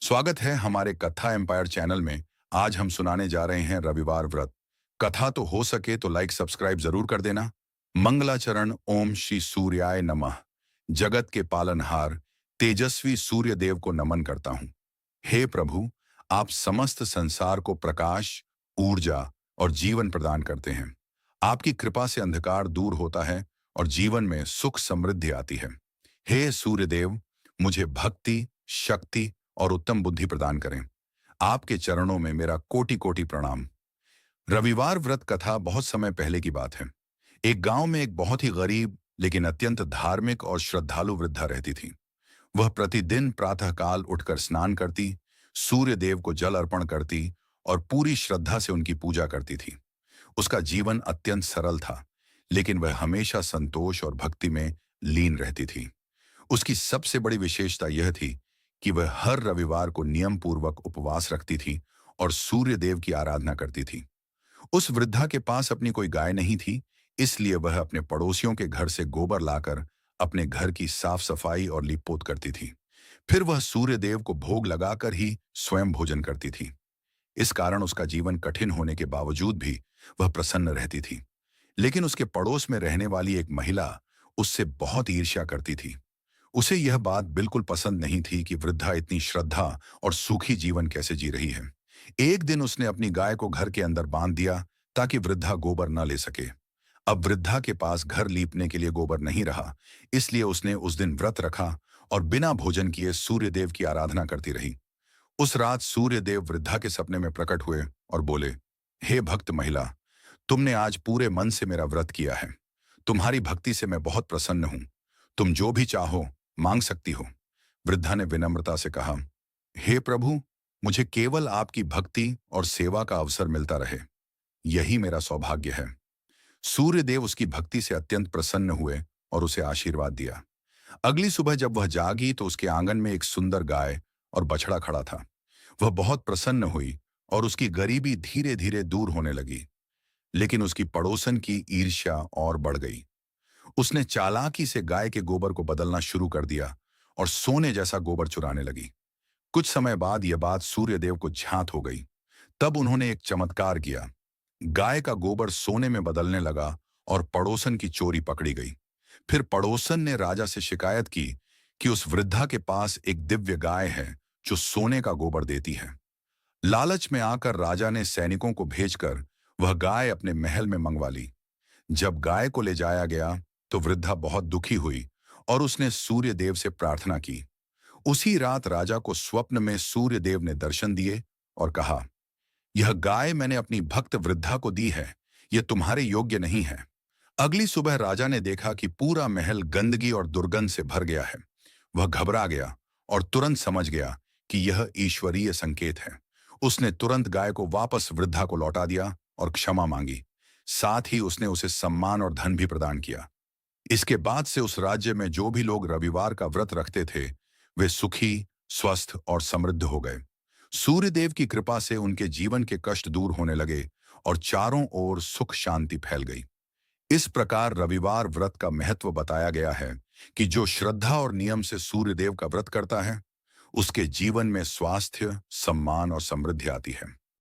स्वागत है हमारे कथा एम्पायर चैनल में। आज हम सुनाने जा रहे हैं रविवार व्रत कथा। तो हो सके तो लाइक सब्सक्राइब जरूर कर देना। मंगलाचरण। ओम श्री सूर्याय नमः। जगत के पालनहार तेजस्वी सूर्य देव को नमन करता हूँ। हे प्रभु, आप समस्त संसार को प्रकाश, ऊर्जा और जीवन प्रदान करते हैं। आपकी कृपा से अंधकार दूर होता है और जीवन में सुख समृद्धि आती है। हे सूर्य देव, मुझे भक्ति, शक्ति और उत्तम बुद्धि प्रदान करें। आपके चरणों में मेरा कोटि कोटि प्रणाम। रविवार व्रत कथा बहुत समय पहले की बात है। एक गांव में एक बहुत ही गरीब लेकिन अत्यंत धार्मिक और श्रद्धालु वृद्धा रहती थी। वह प्रतिदिन प्रातःकाल उठकर स्नान करती, सूर्य देव को जल अर्पण करती और पूरी श्रद्धा से उनकी पूजा करती थी। उसका जीवन अत्यंत सरल था, लेकिन वह हमेशा संतोष और भक्ति में लीन रहती थी। उसकी सबसे बड़ी विशेषता यह थी कि वह हर रविवार को नियम पूर्वक उपवास रखती थी और सूर्य देव की आराधना करती थी। उस वृद्धा के पास अपनी कोई गाय नहीं थी, इसलिए वह अपने पड़ोसियों के घर से गोबर लाकर अपने घर की साफ सफाई और लिपपोत करती थी। फिर वह सूर्य देव को भोग लगाकर ही स्वयं भोजन करती थी। इस कारण उसका जीवन कठिन होने के बावजूद भी वह प्रसन्न रहती थी। लेकिन उसके पड़ोस में रहने वाली एक महिला उससे बहुत ईर्ष्या करती थी। उसे यह बात बिल्कुल पसंद नहीं थी कि वृद्धा इतनी श्रद्धा और सुखी जीवन कैसे जी रही है। एक दिन उसने अपनी गाय को घर के अंदर बांध दिया ताकि वृद्धा गोबर न ले सके। अब वृद्धा के पास घर लीपने के लिए गोबर नहीं रहा, इसलिए उसने उस दिन व्रत रखा और बिना भोजन किए सूर्य देव की आराधना करती रही। उस रात सूर्य देव वृद्धा के सपने में प्रकट हुए और बोले, हे भक्त महिला, तुमने आज पूरे मन से मेरा व्रत किया है। तुम्हारी भक्ति से मैं बहुत प्रसन्न हूं। तुम जो भी चाहो मांग सकती हो। वृद्धा ने विनम्रता से कहा, हे प्रभु, मुझे केवल आपकी भक्ति और सेवा का अवसर मिलता रहे, यही मेरा सौभाग्य है। सूर्य देव उसकी भक्ति से अत्यंत प्रसन्न हुए और उसे आशीर्वाद दिया। अगली सुबह जब वह जागी तो उसके आंगन में एक सुंदर गाय और बछड़ा खड़ा था। वह बहुत प्रसन्न हुई और उसकी गरीबी धीरे धीरे दूर होने लगी। लेकिन उसकी पड़ोसन की ईर्ष्या और बढ़ गई। उसने चालाकी से गाय के गोबर को बदलना शुरू कर दिया और सोने जैसा गोबर चुराने लगी। कुछ समय बाद यह बात सूर्यदेव को झांत हो गई। तब उन्होंने एक चमत्कार किया। गाय का गोबर सोने में बदलने लगा और पड़ोसन की चोरी पकड़ी गई। फिर पड़ोसन ने राजा से शिकायत की कि उस वृद्धा के पास एक दिव्य गाय है जो सोने का गोबर देती है। लालच में आकर राजा ने सैनिकों को भेजकर वह गाय अपने महल में मंगवा ली। जब गाय को ले जाया गया तो वृद्धा बहुत दुखी हुई और उसने सूर्य देव से प्रार्थना की। उसी रात राजा को स्वप्न में सूर्य देव ने दर्शन दिए और कहा, यह गाय मैंने अपनी भक्त वृद्धा को दी है, यह तुम्हारे योग्य नहीं है। अगली सुबह राजा ने देखा कि पूरा महल गंदगी और दुर्गंध से भर गया है। वह घबरा गया और तुरंत समझ गया कि यह ईश्वरीय संकेत है। उसने तुरंत गाय को वापस वृद्धा को लौटा दिया और क्षमा मांगी। साथ ही उसने उसे सम्मान और धन भी प्रदान किया। इसके बाद से उस राज्य में जो भी लोग रविवार का व्रत रखते थे, वे सुखी, स्वस्थ और समृद्ध हो गए। सूर्यदेव की कृपा से उनके जीवन के कष्ट दूर होने लगे और चारों ओर सुख शांति फैल गई। इस प्रकार रविवार व्रत का महत्व बताया गया है कि जो श्रद्धा और नियम से सूर्यदेव का व्रत करता है, उसके जीवन में स्वास्थ्य, सम्मान और समृद्धि आती है।